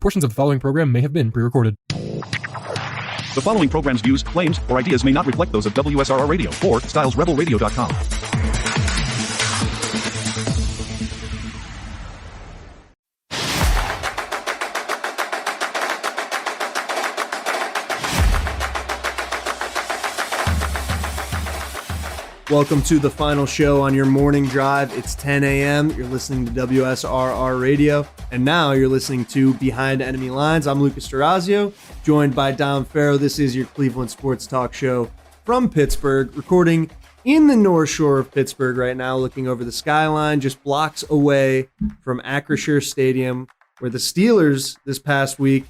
Portions of the following program may have been pre-recorded. The following program's views, claims, or ideas may not reflect those of WSRR Radio or StylesRebelRadio.com. Welcome to the final show on your morning drive. It's 10 a.m. You're listening to WSRR Radio, and now you're listening to Behind Enemy Lines. I'm Lucas Durazio, joined by Dom Farrow. This is your Cleveland sports talk show from Pittsburgh, recording in the North Shore of Pittsburgh right now, looking over the skyline, just blocks away from Acrisure Stadium, where the Steelers this past week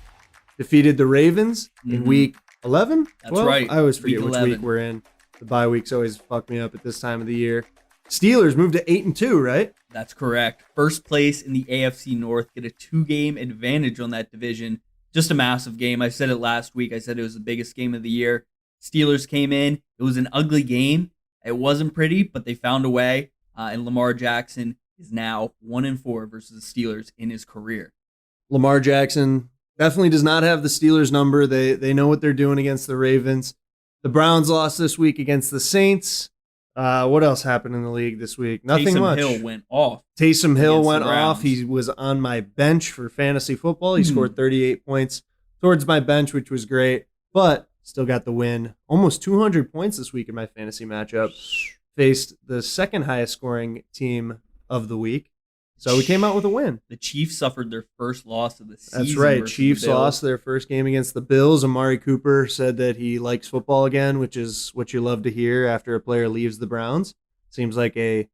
defeated the Ravens in Week 11. That's right. I always forget which week we're in. The bye weeks always fuck me up at this time of the year. Steelers moved to 8-2, right? That's correct. First place in the AFC North, get a 2-game advantage on that division. Just a massive game. I said it last week. I said it was the biggest game of the year. Steelers came in. It was an ugly game. It wasn't pretty, but they found a way. And Lamar Jackson is now 1-4 versus the Steelers in his career. Lamar Jackson definitely does not have the Steelers number. They know what they're doing against the Ravens. The Browns lost this week against the Saints. What else happened in the league this week? Nothing much. Taysom Hill went off. Taysom Hill went off. He was on my bench for fantasy football. He scored 38 points towards my bench, which was great, but still got the win. Almost 200 points this week in my fantasy matchup. Faced the second highest scoring team of the week. So we came out with a win. The Chiefs suffered their first loss of the season. That's right. Chiefs lost their first game against the Bills. Amari Cooper said that he likes football again, which is what you love to hear after a player leaves the Browns. Seems like a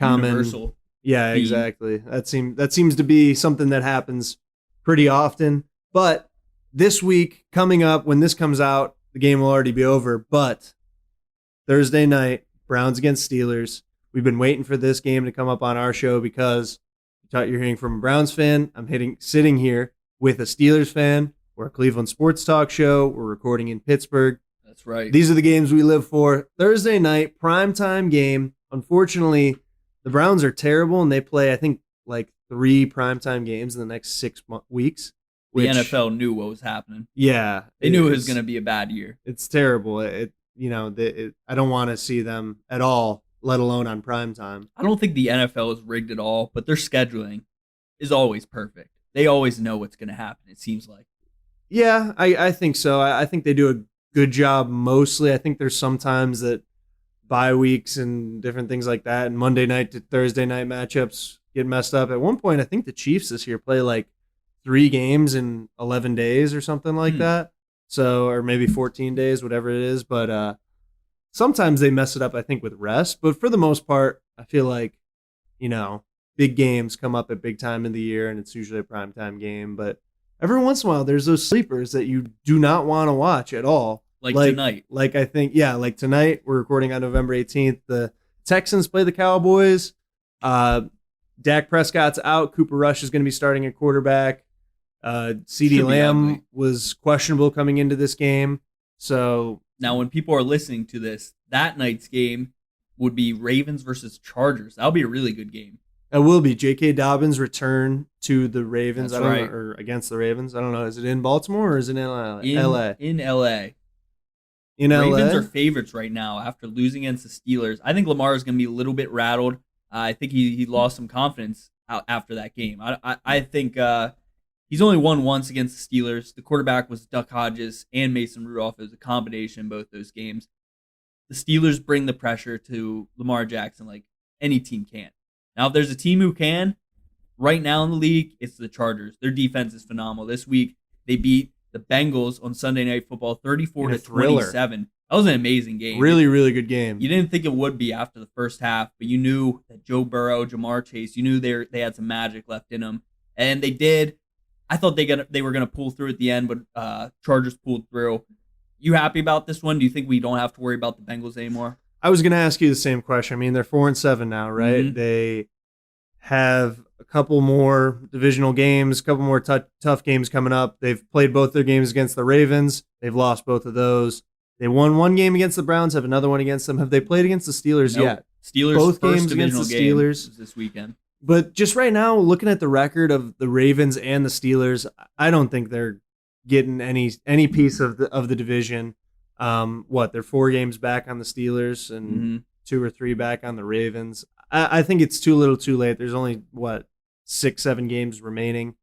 common universal. Yeah, theme. Exactly. That seems to be something that happens pretty often. But this week coming up, when this comes out, the game will already be over. But Thursday night, Browns against Steelers. We've been waiting for this game to come up on our show because you're hearing from a Browns fan. I'm sitting here with a Steelers fan. We're a Cleveland sports talk show. We're recording in Pittsburgh. That's right. These are the games we live for. Thursday night, primetime game. Unfortunately, the Browns are terrible, and they play, I think, like 3 primetime games in the next 6 weeks. The NFL knew what was happening. Yeah. They knew it was going to be a bad year. It's terrible. I don't want to see them at all, let alone on prime time. I don't think the NFL is rigged at all, but their scheduling is always perfect. They always know what's going to happen, it seems like. Yeah, I think so. I think they do a good job mostly. I think there's sometimes that bye weeks and different things like that and Monday night to Thursday night matchups get messed up. At one point, I think the Chiefs this year play like 3 games in 11 days or something like that. So, or maybe 14 days, whatever it is. But sometimes they mess it up, I think, with rest. But for the most part, I feel like, big games come up at big time in the year, and it's usually a primetime game. But every once in a while, there's those sleepers that you do not want to watch at all. Like tonight. Like tonight, we're recording on November 18th. The Texans play the Cowboys. Dak Prescott's out. Cooper Rush is going to be starting at quarterback. CeeDee Lamb was questionable coming into this game. So now when people are listening to this, that night's game would be Ravens versus Chargers. That'll be a really good game. It will be. J.K. Dobbins return to the Ravens. That's right. Or against the Ravens. I don't know. Is it in Baltimore or is it in L.A.? In L.A. Ravens are favorites right now after losing against the Steelers. I think Lamar is going to be a little bit rattled. I think he lost some confidence after that game. I think he's only won once against the Steelers. The quarterback was Duck Hodges and Mason Rudolph. It was a combination in both those games. The Steelers bring the pressure to Lamar Jackson like any team can. Now, if there's a team who can, right now in the league, it's the Chargers. Their defense is phenomenal. This week, they beat the Bengals on Sunday Night Football 34-27. That was an amazing game. Really, really good game. You didn't think it would be after the first half, but you knew that Joe Burrow, Jamar Chase, you knew they had some magic left in them. And they did. I thought they were going to pull through at the end, but Chargers pulled through. You happy about this one? Do you think we don't have to worry about the Bengals anymore? I was going to ask you the same question. I mean, they're 4-7 now, right? Mm-hmm. They have a couple more divisional games, a couple more tough games coming up. They've played both their games against the Ravens. They've lost both of those. They won one game against the Browns, have another one against them. Have they played against the Steelers yet? Steelers both first games against the game Steelers this weekend. But just right now, looking at the record of the Ravens and the Steelers, I don't think they're getting any piece of the division. They're 4 games back on the Steelers and 2 or 3 back on the Ravens. I think it's too little, too late. There's only 6-7 games remaining.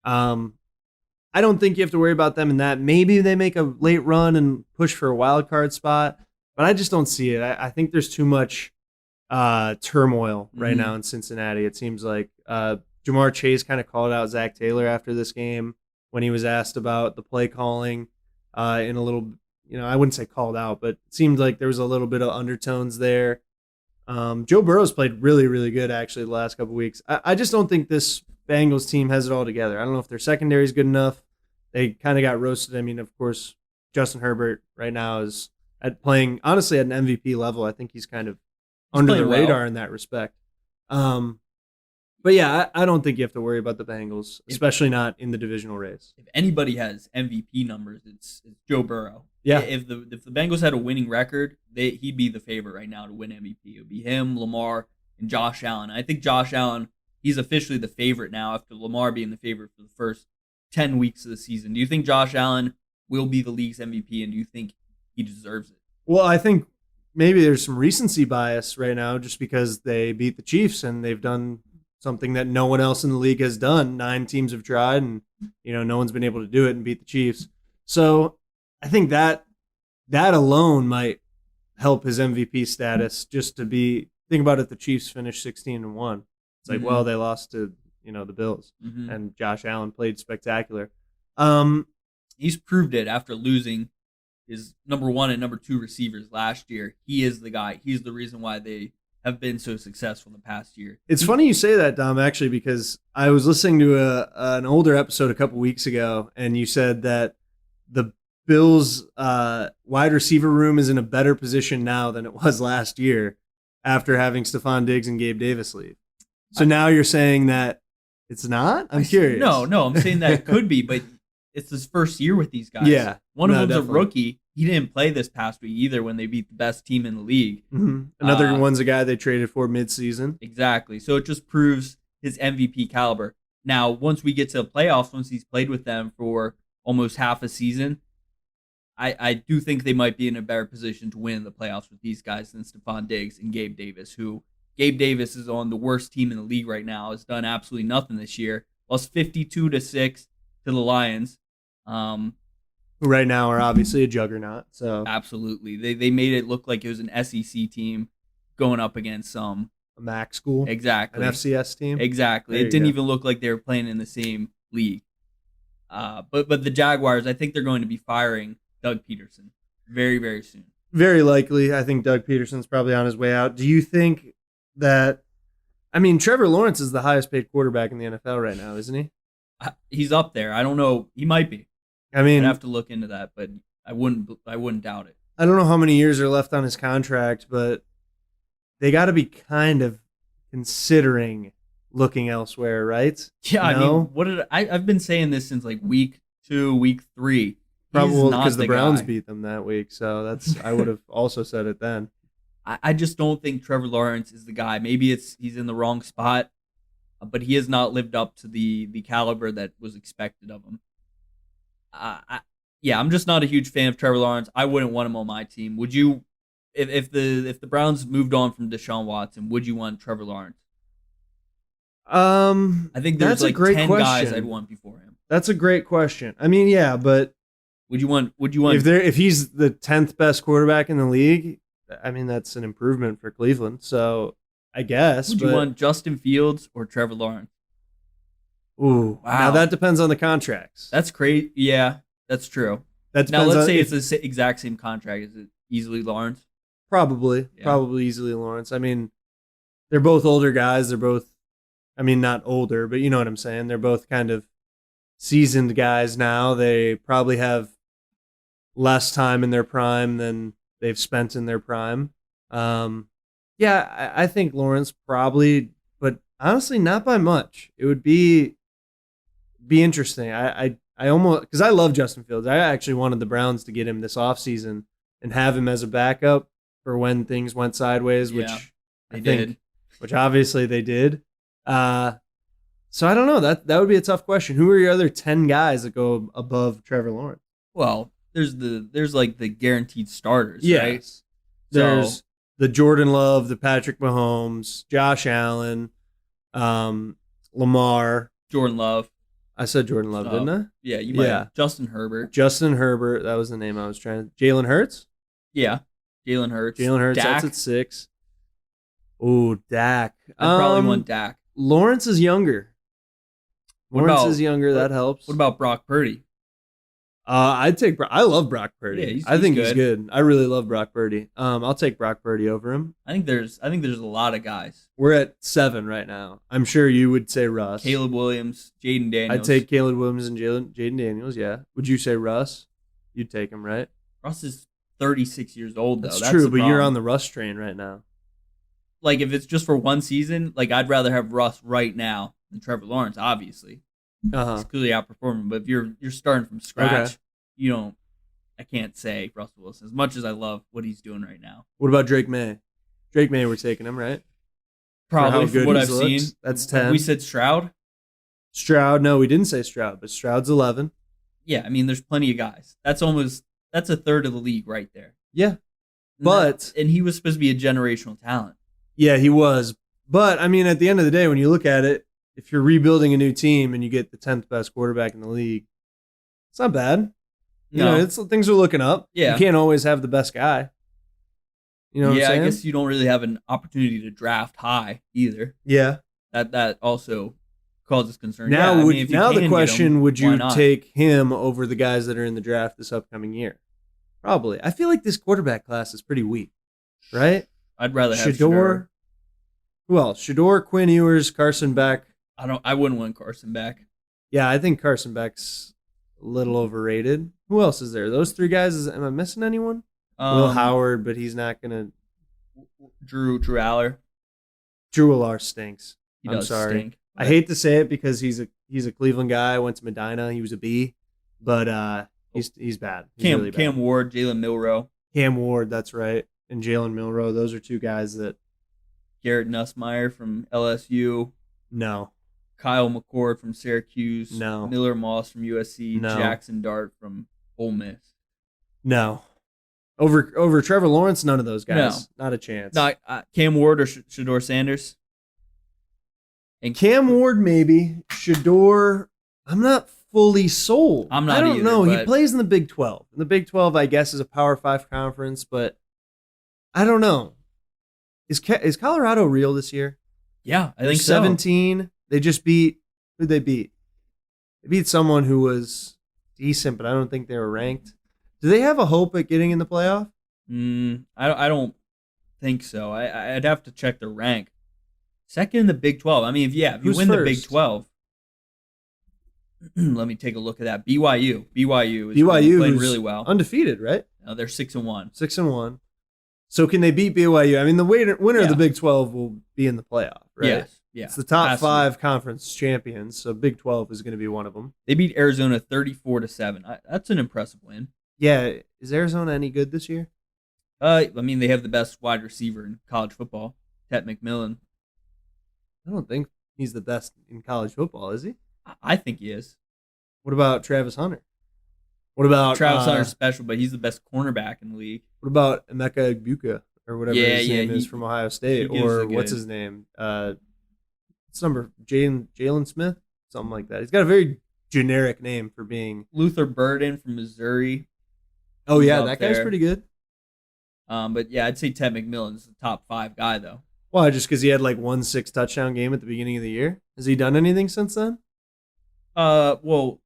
I don't think you have to worry about them in that. Maybe they make a late run and push for a wild card spot, but I just don't see it. I think there's too much turmoil right now in Cincinnati. It seems like Jamar Chase kind of called out Zach Taylor after this game when he was asked about the play calling in a little, I wouldn't say called out, but it seemed like there was a little bit of undertones there. Joe Burrow's played really, really good actually the last couple weeks. I just don't think this Bengals team has it all together. I don't know if their secondary is good enough. They kind of got roasted. I mean, of course, Justin Herbert right now is playing honestly at an MVP level. I think he's kind of under the radar in that respect. But yeah, I don't think you have to worry about the Bengals, especially not in the divisional race. If anybody has MVP numbers, it's Joe Burrow. Yeah. If the Bengals had a winning record, he'd be the favorite right now to win MVP. It would be him, Lamar, and Josh Allen. I think Josh Allen, he's officially the favorite now after Lamar being the favorite for the first 10 weeks of the season. Do you think Josh Allen will be the league's MVP, and do you think he deserves it? Well, I think maybe there's some recency bias right now just because they beat the Chiefs and they've done something that no one else in the league has done. 9 teams have tried and, no one's been able to do it and beat the Chiefs. So I think that alone might help his MVP status just to think about it. The Chiefs finished 16-1. It's like, well, they lost to, the Bills and Josh Allen played spectacular. He's proved it after losing his number 1 and number 2 receivers last year. He is the guy. He's the reason why they have been so successful the past year. It's funny you say that, Dom, actually, because I was listening to an older episode a couple weeks ago, and you said that the Bills' wide receiver room is in a better position now than it was last year after having Stephon Diggs and Gabe Davis leave. So now you're saying that it's not? I'm curious. No, I'm saying that it could be, but it's his first year with these guys. Yeah. One of them's definitely a rookie. He didn't play this past week either when they beat the best team in the league. Another one's a guy they traded for midseason. Exactly. So it just proves his MVP caliber. Now, once we get to the playoffs, once he's played with them for almost half a season, I do think they might be in a better position to win the playoffs with these guys than Stephon Diggs and Gabe Davis, who Gabe Davis is on the worst team in the league right now, has done absolutely nothing this year. Lost 52-6 to the Lions. Who right now are obviously a juggernaut. So absolutely. They made it look like it was an SEC team going up against a MAC school. Exactly. An FCS team. Exactly. It didn't even look like they were playing in the same league. But the Jaguars, I think they're going to be firing Doug Peterson very, very soon. Very likely. I think Doug Peterson's probably on his way out. Do you think that, Trevor Lawrence is the highest paid quarterback in the NFL right now, isn't he? He's up there. I don't know. He might be. I'd have to look into that, but I wouldn't doubt it. I don't know how many years are left on his contract, but they got to be kind of considering looking elsewhere, right? Yeah, I've been saying this since like week 2, week 3. Probably because the Browns beat them that week, so I would have also said it then. I just don't think Trevor Lawrence is the guy. Maybe he's in the wrong spot, but he has not lived up to the caliber that was expected of him. I'm just not a huge fan of Trevor Lawrence. I wouldn't want him on my team. Would you, if the Browns moved on from Deshaun Watson, would you want Trevor Lawrence? I think there's like 10 guys I'd want before him. That's a great question. Yeah, but would you want if he's the 10th best quarterback in the league? That's an improvement for Cleveland. So I guess. Would you want Justin Fields or Trevor Lawrence? Ooh, wow. Now that depends on the contracts. That's crazy. Yeah, that's true. Now let's say it's the exact same contract. Is it easily Lawrence? Probably easily Lawrence. They're both older guys. They're both, not older, but you know what I'm saying. They're both kind of seasoned guys now. They probably have less time in their prime than they've spent in their prime. I think Lawrence probably, but honestly, not by much. It would be interesting. I almost, because I love Justin Fields. I actually wanted the Browns to get him this offseason and have him as a backup for when things went sideways, which they did. Which obviously they did. So I don't know. That would be a tough question. Who are your other 10 guys that go above Trevor Lawrence? Well, there's like the guaranteed starters, right? Yes. There's the Jordan Love, the Patrick Mahomes, Josh Allen, Lamar. Jordan Love. I said Jordan Love, didn't I? Yeah, you might. Yeah. Have. Justin Herbert. Justin Herbert. That was the name I was trying to. Jalen Hurts? Yeah. Jalen Hurts. Dak. That's at 6. Ooh, Dak. I probably want Dak. Lawrence is younger. That helps. What about Brock Purdy? I'd take. I love Brock Purdy. Yeah, I think he's good. I really love Brock Purdy. I'll take Brock Purdy over him. I think there's a lot of guys. We're at 7 right now. I'm sure you would say Russ. Caleb Williams, Jaden Daniels. I'd take Caleb Williams and Jaden Daniels. Yeah. Would you say Russ? You'd take him, right? Russ is 36 years old though. That's true, but you're on the Russ train right now. Like if it's just for one season, like I'd rather have Russ right now than Trevor Lawrence. Obviously, he's clearly outperforming. But if you're starting from scratch, I can't say Russell Wilson as much as I love what he's doing right now. What about Drake May? Drake May, we're taking him, right? Probably from what I've seen. That's 10. We said Stroud. Stroud, no, we didn't say Stroud, but Stroud's 11. Yeah, I mean, there's plenty of guys. That's a third of the league right there. Yeah, and he was supposed to be a generational talent. Yeah, he was. But, I mean, at the end of the day, when you look at it, if you're rebuilding a new team and you get the 10th best quarterback in the league, it's not bad. Things are looking up. Yeah. You can't always have the best guy. You know what I'm saying? I guess you don't really have an opportunity to draft high either. Yeah. That also causes concern. Now, the question, would you take him over the guys that are in the draft this upcoming year? Probably. I feel like this quarterback class is pretty weak, right? I'd rather have Shador. Who else? Shador, Quinn Ewers, Carson Beck. I wouldn't want Carson Beck. Yeah, I think Carson Beck's a little overrated. Who else is there? Those 3 guys. Am I missing anyone? Will Howard, but he's not gonna. Drew Aller. Drew Aller stinks. I'm sorry. Stink, I hate to say it because he's a Cleveland guy. Went to Medina. He was a B, but he's bad. He's really bad. Cam Ward, Jalen Milroe. Cam Ward, that's right, and Jalen Milroe. Those are 2 guys that. Garrett Nussmeier from LSU. No. Kyle McCord from Syracuse. No. Miller Moss from USC. No. Jackson Dart from Ole Miss. No. Over Trevor Lawrence, none of those guys. No. Not a chance. Not Cam Ward or Shador Sanders. And Cam Ward, maybe. Shador, I'm not fully sold. I'm not I don't either, know. He plays in the Big 12. And the Big 12, I guess, is a Power 5 conference, but I don't know. Is Colorado real this year? Yeah, I think 17. So. They just beat. Who'd they beat? They beat someone who was decent, but I don't think they were ranked. Do they have a hope at getting in the playoff? I don't think so. I'd have to check their rank. Second in the Big 12. I mean, if you win the Big 12, let me take a look at that. BYU is playing really well. Undefeated, right? No, they're 6-1. 6-1. So can they beat BYU? I mean, the winner of the Big 12 will be in the playoff, right? Yes. Yeah. It's the top 5 conference champions, so Big 12 is going to be one of them. They beat Arizona 34-7. That's an impressive win. Yeah. Is Arizona any good this year? I mean, they have the best wide receiver in college football, Ted McMillan. I don't think he's the best in college football, is he? I think he is. What about Travis Hunter? What about Travis Hunter's special, but he's the best cornerback in the league. What about Emeka Egbuka or whatever his name is from Ohio State, or what's his name? What's number? Jalen Smith, something like that. He's got a very generic name for being Luther Burden from Missouri. Oh yeah, that guy's pretty good. But yeah, I'd say Ted McMillan's the top 5 guy though. Why? Just because he had like 1 6-touchdown game at the beginning of the year? Has he done anything since then? Well,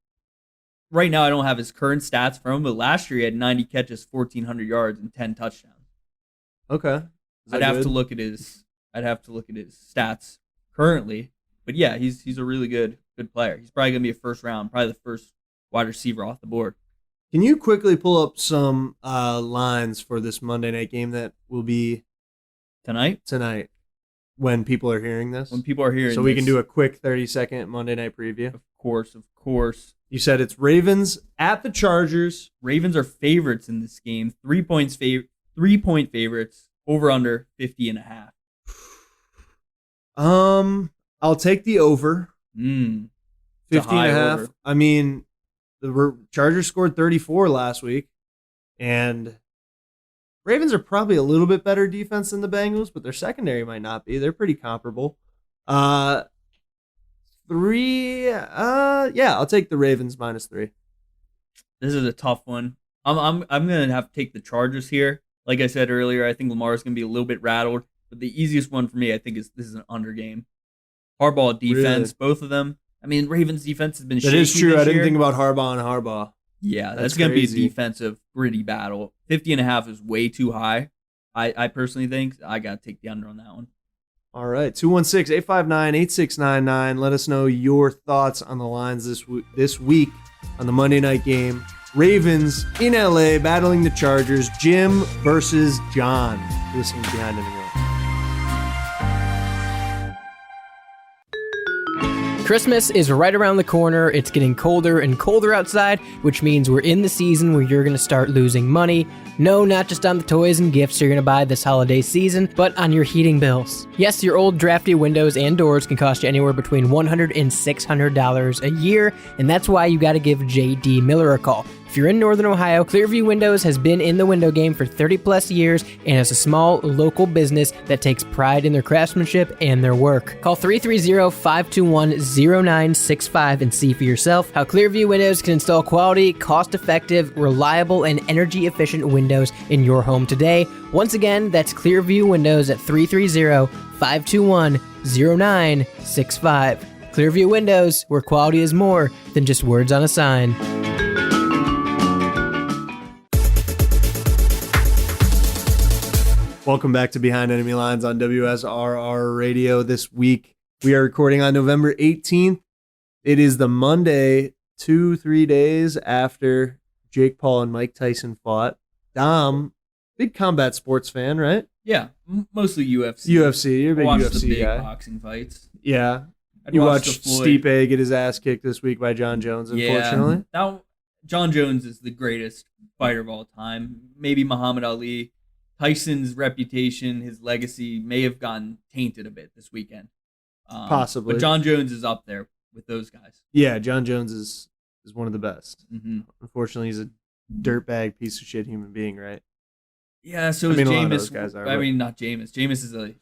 right now I don't have his current stats from him, but last year he had 90 catches, 1,400 yards, and 10 touchdowns. Okay. I'd have to look at his stats currently, but yeah, he's a really good player. He's probably gonna be a first round, probably the first wide receiver off the board. Can you quickly pull up some lines for this Monday night game that will be tonight when people are hearing this? When people are hearing so we can do a quick 30-second Monday night preview. Of course. You said it's Ravens at the Chargers. Ravens are favorites in this game. 3-point favorites. Over under 50.5. I'll take the over. It's 50 a and a high half. over. I mean, the Chargers scored 34 last week, and Ravens are probably a little bit better defense than the Bengals, but their secondary might not be. They're pretty comparable. Three. Yeah, I'll take the Ravens -3. This is a tough one. I'm gonna have to take the Chargers here. Like I said earlier, I think Lamar's gonna be a little bit rattled. But the easiest one for me, I think, is this is an under game. Harbaugh defense, both of them. I mean, Ravens defense has been shaky. That is true. I didn't year. think about Harbaugh and Harbaugh. Yeah, that's That's going to be a crazy. defensive, gritty battle. 50.5 is way too high. I personally think I got to take the under on that one. All right, 216-859-8699. Let us know your thoughts on the lines this week on the Monday night game. Ravens in LA battling the Chargers. Jim versus John. Listening behind enemy lines. Christmas is right around the corner. It's getting colder and colder outside, which means we're in the season where you're going to start losing money. No, not just on the toys and gifts you're going to buy this holiday season, but on your heating bills. Yes, your old drafty windows and doors can cost you anywhere between $100 and $600 a year, and that's why you got to give J.D. Miller a call. If you're in Northern Ohio, Clearview Windows has been in the window game for 30 plus years and is a small local business that takes pride in their craftsmanship and their work. Call 330-521-0965 and see for yourself how Clearview Windows can install quality, cost-effective, reliable, and energy-efficient windows in your home today. Once again, that's Clearview Windows at 330-521-0965. Clearview Windows, where quality is more than just words on a sign. Welcome back to Behind Enemy Lines on WSRR Radio. This week, we are recording on November 18th. It is the Monday, 2-3 days after Jake Paul and Mike Tyson fought. Dom, big combat sports fan, right? Yeah, mostly UFC. UFC, you're a big Watch UFC the big guy. boxing fights. Yeah. I'd You watch watched the Floyd. Stipe get his ass kicked this week by John Jones, unfortunately. Yeah. Now, John Jones is the greatest fighter of all time. Maybe Muhammad Ali. Tyson's reputation, his legacy may have gotten tainted a bit this weekend. Possibly. But John Jones is up there with those guys. Yeah, John Jones is one of the best. Mm-hmm. Unfortunately, he's a dirtbag piece of shit human being, right? Yeah, so I is mean, a lot of Jameis. those guys are, I but- mean, not Jameis. Jameis is a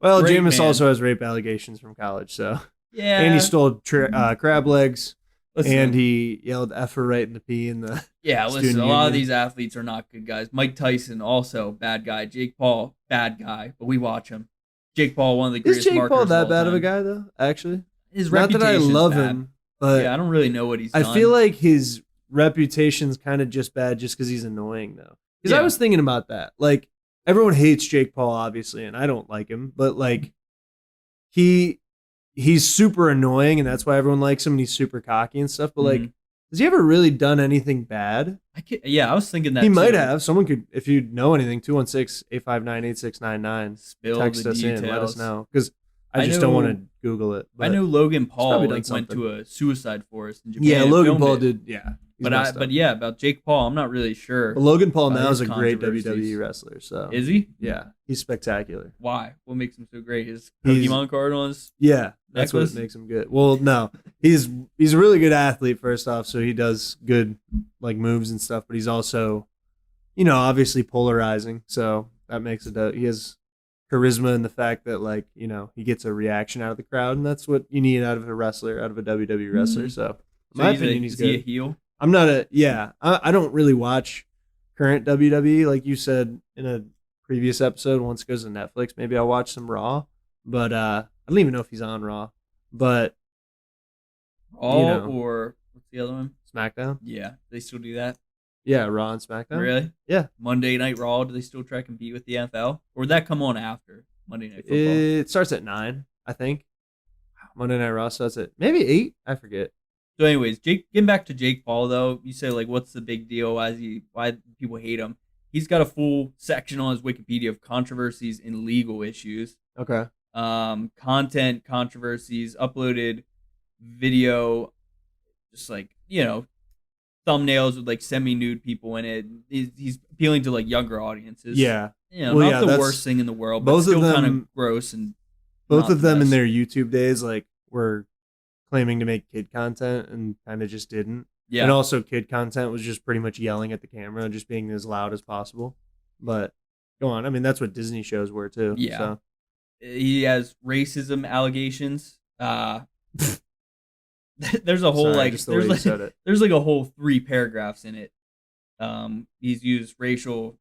Well, great Jameis man. also has rape allegations from college, so. Yeah. And he stole crab legs, Listen, and he yelled "effer" right in the P in the. Yeah, listen, student a lot of union. these athletes are not good guys. Mike Tyson, also bad guy. Jake Paul, bad guy, but we watch him. Jake Paul, one of the Is greatest Jake marketers Paul that all bad of a time. guy, though? Actually, His not that I reputation is love bad. him, but Yeah, I don't really know what he's I done. feel like his reputation's kind of just bad just because he's annoying, though. Because I Yeah. was thinking about that. Like, everyone hates Jake Paul, obviously, and I don't like him, but like, he's super annoying, and that's why everyone likes him. And he's super cocky and stuff. But like, Mhm. has he ever really done anything bad? I was thinking that He might too. have. Someone could, if you know anything, 216-859-8699. Spill Text the us details. in. Let us know. Because I I just know- don't want to Google it. I know Logan Paul probably done went something. to a suicide forest in Japan. Yeah, and Logan filmed Paul it. did. Yeah. He's messed up. But yeah, about Jake Paul, I'm not really sure. But Logan Paul about now is his a great controversies. WWE wrestler. So Is he? yeah, he's spectacular. Why? What makes him so great? His He's- Pokemon card on his. Yeah, that's Necklace? what makes him good. Well, no, he's a really good athlete. First off, so he does good like moves and stuff. But he's also, obviously polarizing. So that makes it. He has charisma in the fact that like he gets a reaction out of the crowd, and that's what you need out of a wrestler, out of a WWE wrestler. Mhm. So in So my he's opinion, he's is he a good. heel? I'm not I don't really watch current WWE. Like you said in a previous episode, once it goes to Netflix, maybe I'll watch some Raw. But I don't even know if he's on Raw. But Raw or what's the other one? SmackDown? Yeah, they still do that. Yeah, Raw and SmackDown. Really? Yeah. Monday Night Raw. Do they still try to compete with the NFL, or would that come on after Monday Night Football? It starts at 9, I think. Monday Night Raw starts at maybe 8. I forget. So, anyways, getting back to Jake Paul, though, you say like, what's the big deal? Why people hate him? He's got a full section on his Wikipedia of controversies and legal issues. Okay. Content controversies, uploaded video, just like thumbnails with like semi-nude people in it. He's appealing to like younger audiences. Yeah. Well, Well, not yeah, the that's- worst thing in the world, but both of still kind them- of gross and Both not of the them in best. their YouTube days, like, were claiming to make kid content and kind of just didn't. Yeah. And also, kid content was just pretty much yelling at the camera and just being as loud as possible. But go on. I mean, that's what Disney shows were too. Yeah. So. He has racism allegations. There's a whole Sorry, just the way you said it. there's like a whole 3 paragraphs in it. He's used racial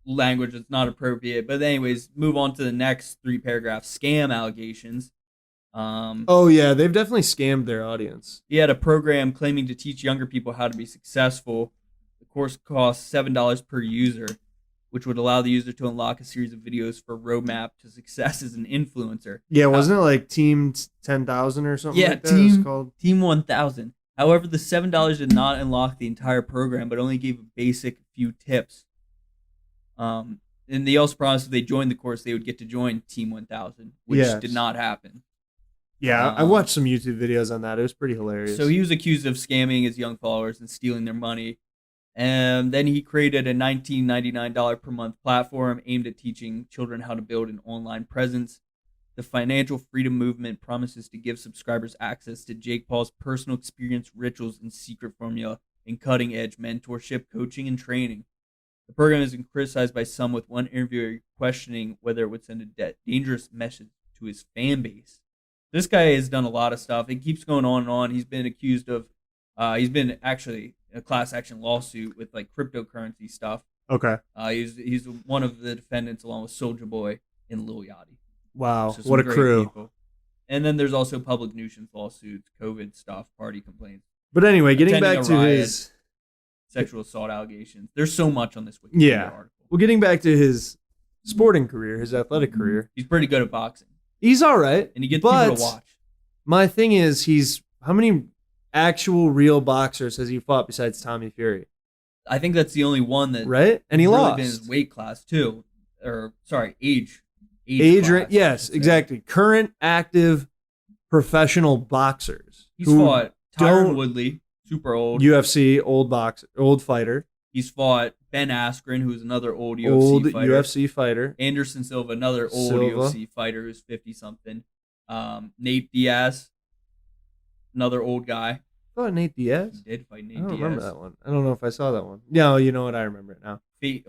language that's not appropriate. But anyways, move on to the next 3 paragraphs. Scam allegations. Oh yeah, they've definitely scammed their audience. He had a program claiming to teach younger people how to be successful. The course costs $7 per user, which would allow the user to unlock a series of videos for roadmap to success as an influencer. Yeah, wasn't it like Team 10,000 or something? Yeah, like that it was called? Team 1000. However, the $7 did not unlock the entire program, but only gave a basic few tips. And they also promised if they joined the course, they would get to join Team 1000, which Yes. did not happen. Yeah, I watched some YouTube videos on that. It was pretty hilarious. So he was accused of scamming his young followers and stealing their money. And then he created a $19.99 per month platform aimed at teaching children how to build an online presence. The Financial Freedom Movement promises to give subscribers access to Jake Paul's personal experience, rituals, and secret formula in cutting-edge mentorship, coaching, and training. The program has been criticized by some, with one interviewer questioning whether it would send a dangerous message to his fan base. This guy has done a lot of stuff. It keeps going on and on. He's been accused of, he's been actually in a class action lawsuit with like cryptocurrency stuff. Okay. He's one of the defendants along with Soulja Boy and Lil Yachty. Wow, So some what a great crew. people. And then there's also public nuisance lawsuits, COVID stuff, party complaints, But anyway, getting Attending back a to riot. his sexual assault allegations. There's so much on this Wikipedia Yeah. article. well, getting back to his sporting career, his athletic career, He's pretty good at boxing, he's all right. and he gets but people to watch. my thing is, how many actual real boxers has he fought besides Tommy Fury? I think that's the only one that Right, and he really lost. been his weight class too, or sorry, age Adrian, class, I yes, should say. exactly. Current active professional boxers. He's who fought Tyron Woodley, super old. UFC old fighter, He's fought Ben Askren, who's another old UFC old fighter. UFC fighter. Anderson Silva, another old Silva. UFC fighter who's 50-something. Nate Diaz, another old guy. I thought Nate Diaz. He did fight Nate I don't Diaz. remember that one. I don't know if I saw that one. No, you know what? I remember it now.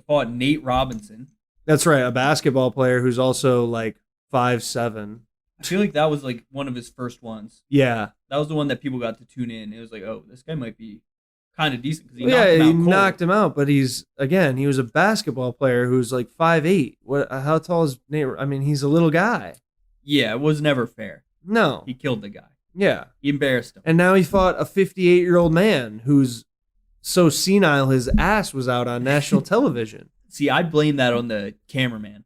Fought Nate Robinson. That's right, a basketball player who's also like 5'7". I feel like that was like one of his first ones. Yeah, That was the one that people got to tune in. It was like, oh, this guy might be kind of decent because he yeah, knocked him out he cold. knocked him out. But he was a basketball player who's like 5'8". What? How tall is Nate? I mean, he's a little guy. Yeah, it was never fair. No. He killed the guy. Yeah. He embarrassed him. And now he fought a 58-year-old man who's so senile his ass was out on national television. See, I blame that on the cameraman.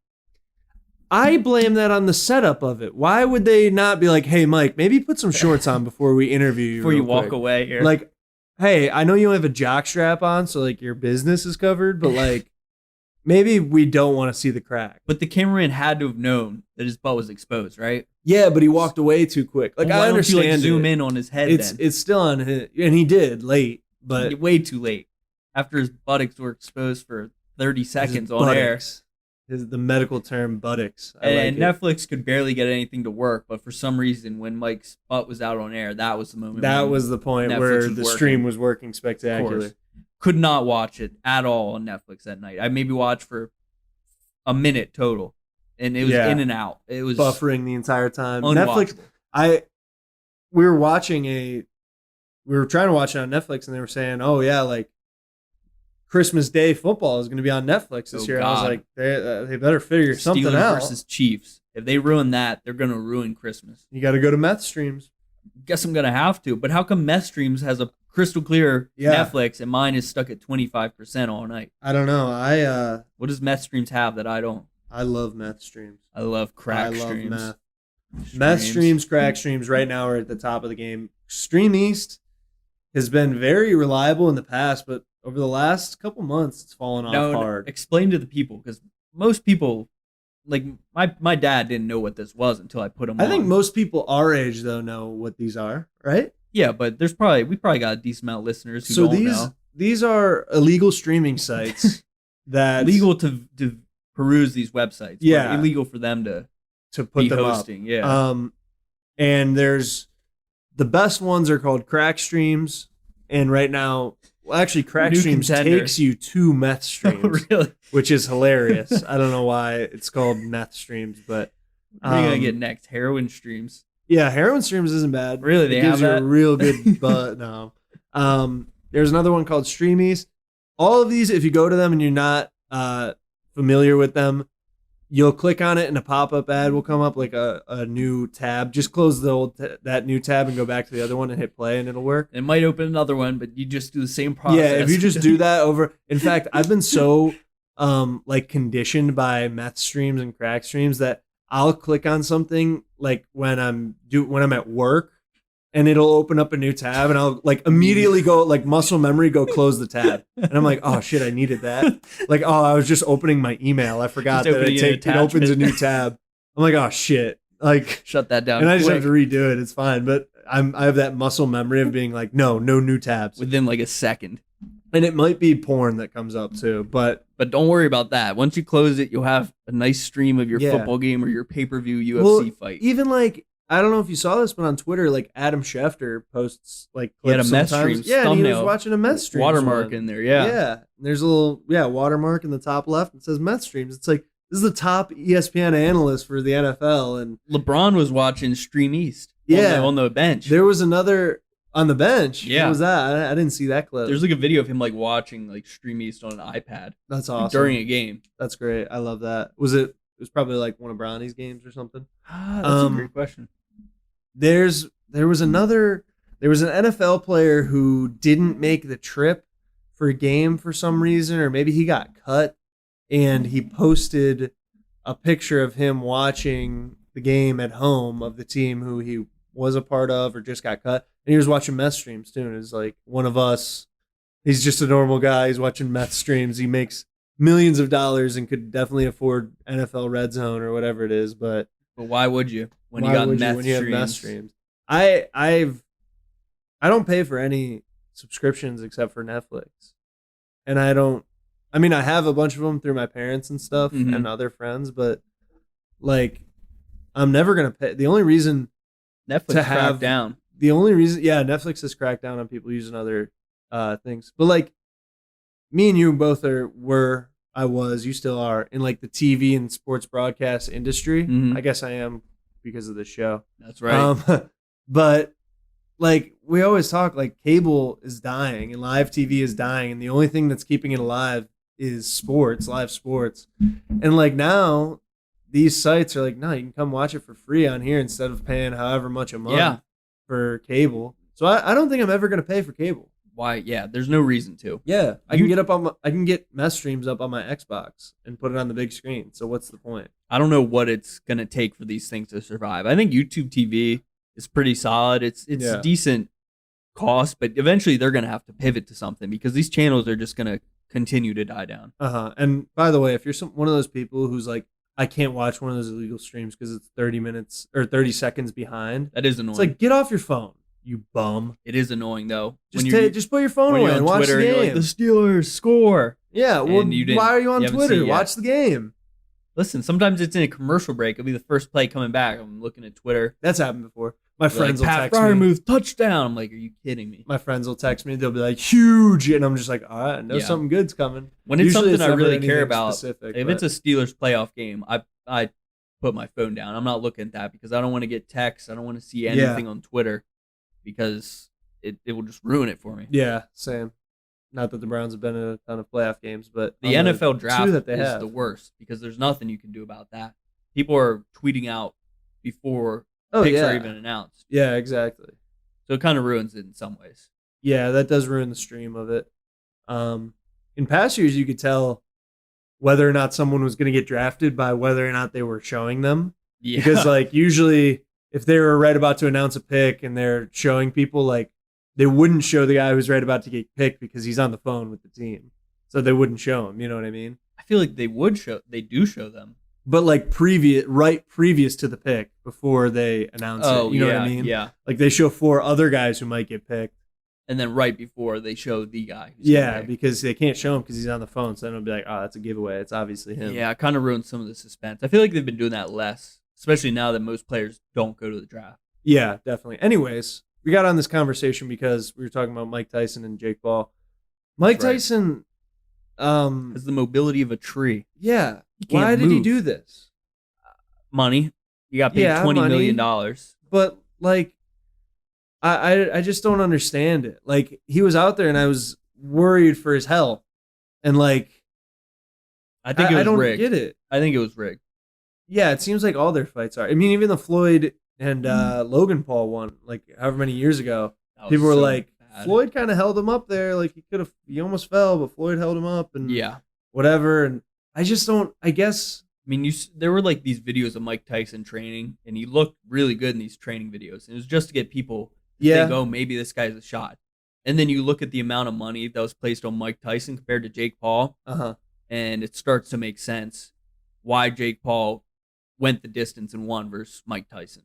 I blame that on the setup of it. Why would they not be like, hey, Mike, maybe put some shorts on before we interview you? Before you real walk quick." away here. Like, hey, I know you don't have a jock strap on, so like your business is covered, but like maybe we don't want to see the crack. But the cameraman had to have known that his butt was exposed, right? Yeah, but he walked away too quick. Like, Well, why I don't you, understand. zoom it. in on his head then? It's still on his, and he did late, but Way too late. After his buttocks were exposed for 30 seconds his on air. buttocks. The medical term buttocks. I And like it. Netflix could barely get anything to work, but for some reason, when Mike's butt was out on air, that was the moment. That when was the point Netflix where was the working. stream was working Of spectacular. course. Could not watch it at all on Netflix that night. I maybe watched for a minute total, and it was Yeah. in and out. It was Buffering the entire time. unwatchable. Netflix. We were trying to watch it on Netflix, and they were saying, "Oh yeah, like Christmas Day football is going to be on Netflix this Oh, year." And I was God. like, they better figure something Steelers out. versus Chiefs. If they ruin that, they're going to ruin Christmas. You got to go to meth streams. Guess I'm going to have to. But how come Meth Streams has a crystal clear Yeah. Netflix and mine is stuck at 25% all night? I don't know. What does Meth Streams have that I don't? I love meth streams. I love crack I love streams. meth. Meth streams, crack streams right now are at the top of the game. Stream East has been very reliable in the past, but over the last couple months, it's fallen off No, hard. explain to the people, because most people, like my dad didn't know what this was until I put him on. I think most people our age though know what these are, right? Yeah, but we probably got a decent amount of listeners who So don't know. these are illegal streaming sites that Legal to peruse these websites. but Yeah. illegal for them to to put Be them hosting, up. yeah. And there's the best ones are called crack streams, and right now, well, actually, crack New streams contender. takes you to meth streams, Really? which is hilarious. I don't know why it's called meth streams, but What are you gonna get next? Heroin streams. yeah, heroin streams isn't bad. Really? They it gives have you that? a real good but no. There's another one called Streamies. All of these, if you go to them and you're not familiar with them, you'll click on it and a pop-up ad will come up, like a new tab. Just close the old that new tab and go back to the other one and hit play and it'll work. It might open another one, but you just do the same process. Yeah, if you just do that over. In fact, I've been so like conditioned by meth streams and crack streams that I'll click on something like when I'm at work, and it'll open up a new tab, and I'll like immediately go like muscle memory go close the tab, and I'm like, oh shit, I needed that. Like, oh, I was just opening my email, I forgot Just that opening an it opens a attachment. new tab. I'm like, oh shit, like, shut that down. and I just quick. have to redo it. It's fine, but I have that muscle memory of being like, no new tabs, within like a second. and it might be porn that comes up too, but But don't worry about that. Once you close it, you'll have a nice stream of your Yeah. football game or your pay-per-view UFC Well, fight. even like, I don't know if you saw this, but on Twitter, like Adam Schefter posts like He had clips a meth sometimes. stream Yeah, and he was thumbnail. watching a meth stream. Watermark in there, yeah. Yeah. There's a little watermark in the top left that says meth streams. It's like, this is the top ESPN analyst for the NFL, and LeBron was watching Stream East. Yeah. on the bench. there was another on the bench. Yeah. What was that? I didn't see that clip. There's like a video of him like watching like Stream East on an iPad That's awesome. during a game. That's great. I love that. It was probably like one of Bronny's games or something. That's a a great great question. There was an NFL player who didn't make the trip for a game for some reason, or maybe he got cut, and he posted a picture of him watching the game at home of the team who he was a part of or just got cut, and he was watching meth streams too. And it's like, one of us, he's just a normal guy, he's watching meth streams, he makes millions of dollars and could definitely afford NFL Red Zone or whatever it is, but But why would you when why you got would meth when you have streams? meth streams? I don't pay for any subscriptions except for Netflix, and I mean, I have a bunch of them through my parents and stuff Mhm. and other friends, but like, I'm never gonna pay. The only reason, Netflix To cracked have- down. yeah, Netflix has cracked down on people using other things, but like, me and you both you still are in like the TV and sports broadcast industry. Mhm. I guess I am because of the show. That's right. But like, we always talk, like, cable is dying and live TV is dying, and the only thing that's keeping it alive is sports, live sports. And like, now these sites are like, no, you can come watch it for free on here instead of paying however much a month Yeah. for cable. So I don't think I'm ever gonna pay for cable. Why? Yeah, there's no reason to. Yeah, I can get mess streams up on my Xbox and put it on the big screen. So what's the point? I don't know what it's gonna take for these things to survive. I think YouTube TV is pretty solid. It's Yeah. decent cost, but eventually they're gonna have to pivot to something because these channels are just gonna continue to die down. And by the way, if you're one of those people who's like, I can't watch one of those illegal streams because it's 30 minutes or 30 seconds behind, That is annoying. it's like, get off your phone, you bum. it is annoying though. Just When you're- just put your phone when away you're and on watch Twitter the and you're game. like, the Steelers score. Yeah, well, and you didn't- why are you on you haven't Twitter? seen it yet. Watch the game. Listen, sometimes it's in a commercial break. It'll be the first play coming back. I'm looking at Twitter. That's happened before. My They're friends like, will Pat text Fryer me. move touchdown. I'm like, are you kidding me? My friends will text me. They'll be like, huge, and I'm just like, all right, I know Yeah. something good's coming. When it's Usually something I never really anything care about, specific, if but- it's a Steelers playoff game, I put my phone down. I'm not looking at that because I don't want to get texts. I don't want to see anything on Twitter because it will just ruin it for me. Yeah, same. Not that the Browns have been in a ton of playoff games, but The on NFL two draft that they is have. the worst because there's nothing you can do about that. People are tweeting out before Oh, picks yeah. are even announced. Yeah, exactly. So it kind of ruins it in some ways. Yeah, that does ruin the stream of it. In past years, you could tell whether or not someone was going to get drafted by whether or not they were showing them. Yeah. Because, like, usually if they were right about to announce a pick and they're showing people, like, they wouldn't show the guy who's right about to get picked because he's on the phone with the team. So they wouldn't show him. You know what I mean? I feel like they do show them. But, like, previous to the pick before they announce it. You know what I mean? Yeah. Like, they show 4 other guys who might get picked. And then right before they show the guy. who's Yeah, getting picked. because they can't show him because he's on the phone. So then it'll be like, oh, that's a giveaway. It's obviously him. Yeah, it kind of ruins some of the suspense. I feel like they've been doing that less especially now that most players don't go to the draft. Yeah, definitely. Anyways, we got on this conversation because we were talking about Mike Tyson and Jake Paul. Mike That's right. Tyson has the mobility of a tree. Yeah. can't Why did he move. do this? Money. You got paid Yeah, $20 million. But like I just don't understand it. Like he was out there and I was worried for his health. And like I think it was I don't rigged. get it. I think it was rigged. Yeah, it seems like all their fights are. I mean, even the Floyd and Logan Paul one, like however many years ago, That was people were so like, bad. Floyd kind of held him up there. Like he almost fell, but Floyd held him up and Yeah. whatever. And I just don't, I guess. I mean, there were like these videos of Mike Tyson training, and he looked really good in these training videos. And it was just to get people to think, oh, maybe this guy's a shot. And then you look at the amount of money that was placed on Mike Tyson compared to Jake Paul, and it starts to make sense why Jake Paul went the distance and won versus Mike Tyson.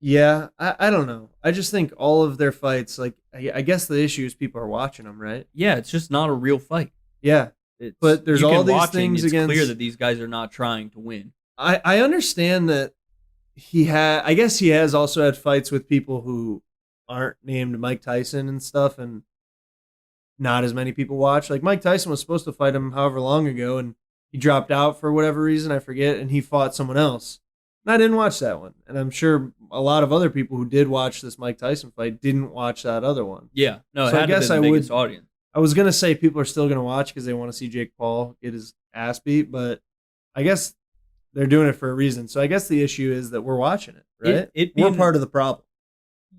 Yeah, I don't know. I just think all of their fights, like, I guess the issue is people are watching them, right? Yeah, it's just not a real fight. Yeah. But there's you all can these watch it, things it's against. clear that these guys are not trying to win. I understand that I guess he has also had fights with people who aren't named Mike Tyson and stuff, and not as many people watch. Like Mike Tyson was supposed to fight him however long ago, and he dropped out for whatever reason, I forget, and he fought someone else. And I didn't watch that one. And I'm sure a lot of other people who did watch this Mike Tyson fight didn't watch that other one. Yeah. No, it So I had to guess be I the biggest would- audience. I was going to say people are still going to watch because they want to see Jake Paul get his ass beat, but I guess they're doing it for a reason. So I guess the issue is that we're watching it, right? We're part of the problem.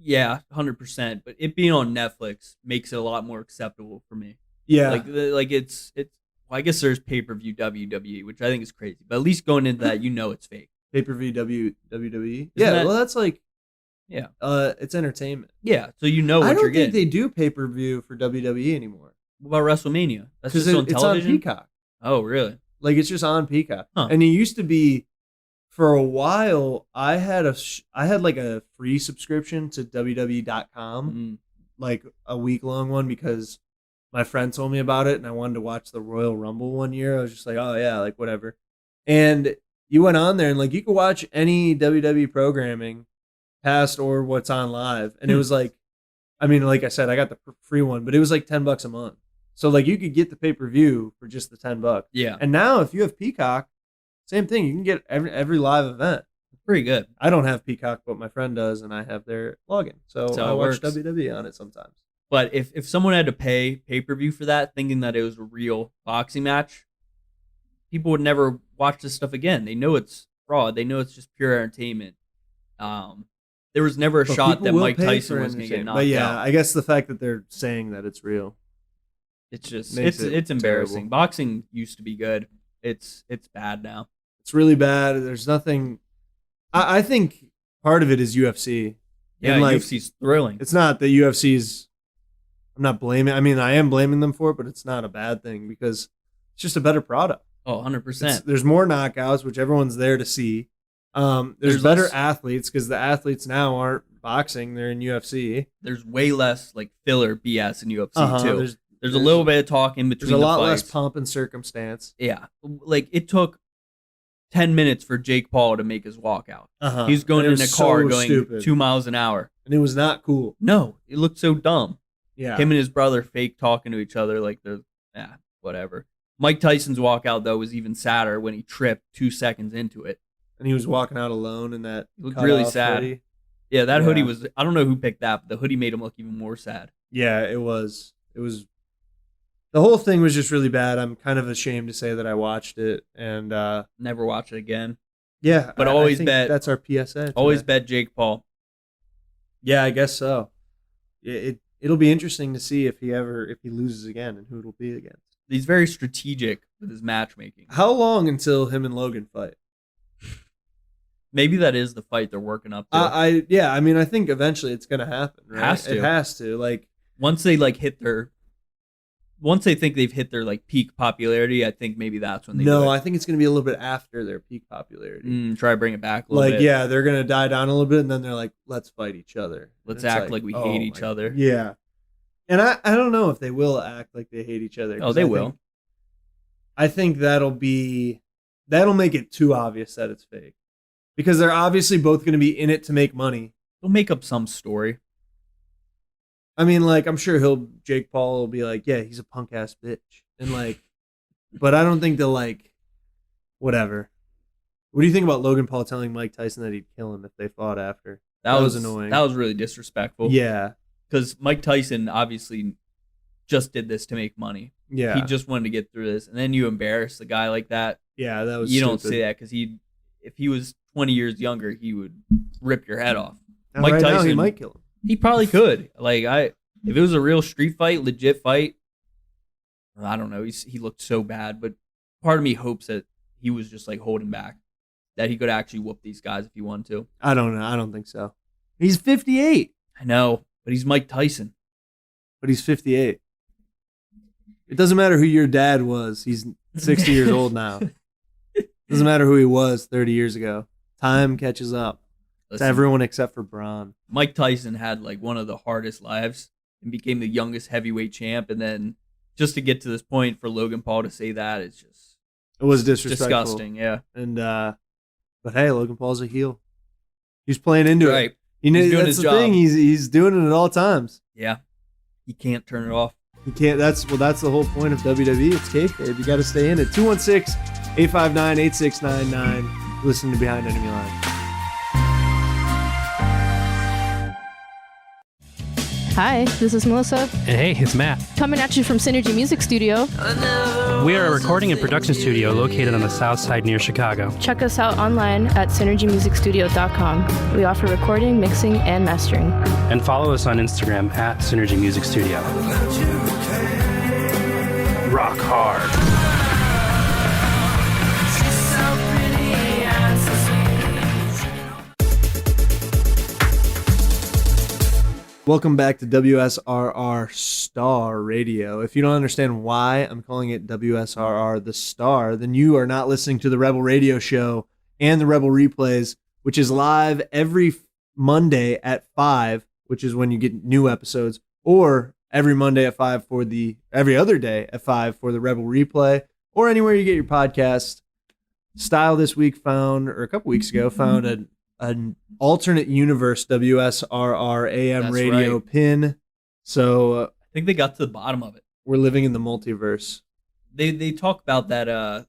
Yeah, 100%. But it being on Netflix makes it a lot more acceptable for me. Yeah. Like it's. Well, I guess there's pay-per-view WWE, which I think is crazy. But at least going into that, you know it's fake. Pay-per-view WWE. That- well, that's like, Yeah. it's entertainment. Yeah, so you know what I you're don't think getting. they do pay-per-view for WWE anymore. What about WrestleMania? That's Because just on it's on television? Peacock. Oh, really? Like, it's just on Peacock. Huh. And it used to be, for a while, I had like a free subscription to WWE.com, Mm. like a week-long one, because my friend told me about it, and I wanted to watch the Royal Rumble one year. I was just like, oh, yeah, like, whatever. And you went on there, and, like, you could watch any WWE programming, past or what's on live. And it was like, I mean, like I said, I got the free one, but it was like $10 a month. So, like, you could get the pay-per-view for just the $10. Yeah. And now, if you have Peacock, same thing. You can get every live event. Pretty good. I don't have Peacock, but my friend does, and I have their login. So That's how I it watch works. WWE on it sometimes. But if someone had to pay pay-per-view for that, thinking that it was a real boxing match, people would never watch this stuff again. They know it's fraud. They know it's just pure entertainment. There was never a But shot people that will Mike pay Tyson for was going to get entertainment. knocked But yeah, out. I guess the fact that they're saying that it's real. It's just makes it's it embarrassing. terrible. Boxing used to be good. It's bad now. It's really bad. There's nothing. I think part of it is UFC. Yeah, And, like, UFC's thrilling. It's not that UFC's. I'm not blaming. I mean, I am blaming them for it, but it's not a bad thing because it's just a better product. Oh, 100%. There's more knockouts, which everyone's there to see. There's There's better less- athletes because the athletes now aren't boxing; they're in UFC. There's way less like filler BS in UFC too. There's There's a little bit of talk in between. There's a lot the less fights. pomp and circumstance. Yeah, like it took 10 minutes for Jake Paul to make his walkout. He was going And in it a was car so going stupid. 2 miles an hour. And it was not cool. No, it looked so dumb. Yeah. Him and his brother fake talking to each other like they're whatever. Mike Tyson's walkout though was even sadder when he tripped 2 seconds into it. And he was walking out alone in that. It looked really cutoff sad. hoodie. Yeah, that hoodie Yeah. was. I don't know who picked that, but the hoodie made him look even more sad. Yeah, it was. It was. The whole thing was just really bad. I'm kind of ashamed to say that I watched it, and Never watch it again. yeah, But I always think bet- that's our PSA. Always today. bet Jake Paul. Yeah, I guess so. It'll be interesting to see if he loses again and who it'll be against. He's very strategic with his matchmaking. How long until him and Logan fight? Maybe that is the fight they're working up to. I mean, I think eventually it's gonna happen. Right? Has to. It has to. Like, Once they think they've hit their like peak popularity, I think maybe that's when they do no, it. I think it's gonna be a little bit after their peak popularity. Try to bring it back a little Like, bit. yeah, they're gonna die down a little bit, and then they're like, "Let's fight each other. Let's And it's act like we hate each my- other. Yeah, and I don't know if they will act like they hate each other. Oh, 'cause they I will. think- I think that'll make it too obvious that it's fake. because they're obviously both going to be in it to make money. They'll make up some story. I mean, like, I'm sure Jake Paul will be like, yeah, he's a punk ass bitch. And like, but I don't think they'll like, whatever. What do you think about Logan Paul telling Mike Tyson that he'd kill him if they fought after? That was annoying. That was really disrespectful. Yeah. Because Mike Tyson obviously just did this to make money. Yeah. He just wanted to get through this. And then you embarrass the guy like that. Yeah, that was You stupid. don't say that because if he was 20 years younger, he would rip your head off. And Mike right Tyson, now, he might kill him. He probably could. Like, if it was a real street fight, legit fight, I don't know. He looked so bad, but part of me hopes that he was just like holding back, that he could actually whoop these guys if he wanted to. I don't know. I don't think so. He's 58. I know, but he's Mike Tyson. But he's 58. It doesn't matter who your dad was. He's 60 years old now. Doesn't matter who he was 30 years ago. Time catches up. Listen, to everyone except for Braun. Mike Tyson had like one of the hardest lives and became the youngest heavyweight champ. And then just to get to this point for Logan Paul to say that, it's just... It was disrespectful. Disgusting, yeah. And but hey, Logan Paul's a heel. He's playing into right. it. You know, He's doing that's his the thing. job. He's doing it at all times. Yeah. He can't turn it off. You can't. That's the whole point of WWE. It's kayfabe. You got to stay in it. 216-859-8699. Listen to Behind Enemy Lines. Hi, this is Melissa, And hey, it's Matt. coming at you from Synergy Music Studio. We are a recording and production studio located on the south side near Chicago. Check us out online at synergymusicstudio.com. We offer recording, mixing, and mastering. And follow us on Instagram at Synergy Music Studio. Rock hard. Welcome back to WSRR Star Radio. If you don't understand why I'm calling it WSRR The Star, then you are not listening to the Rebel Radio Show and the Rebel Replays, which is live every Monday at 5, which is when you get new episodes, or every Monday at 5 every other day at 5 for the Rebel Replay, or anywhere you get your podcast. Style this week or a couple weeks ago, found an alternate universe WSRR AM That's radio right. pin. So I think they got to the bottom of it. we're living in the multiverse. They talk about that